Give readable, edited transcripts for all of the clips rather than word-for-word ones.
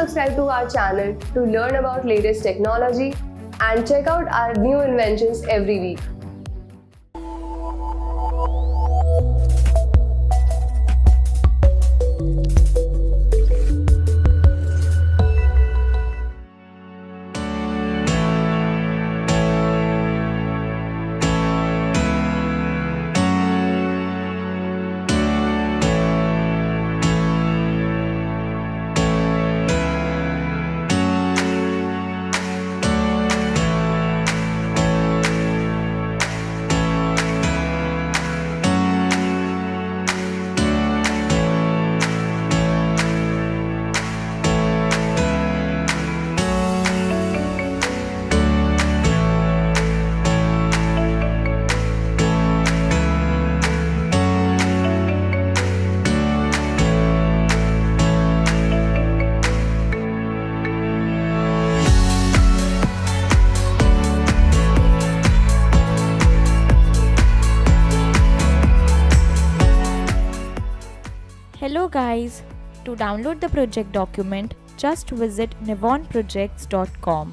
subscribe to our channel to learn about latest technology and check out our new inventions every week. Hello guys, to download the project document, just visit NevonProjects.com.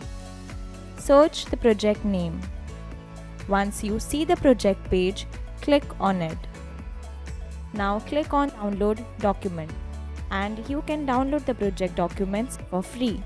Search the project name. Once you see the project page, click on it. Now click on download document and you can download the project documents for free.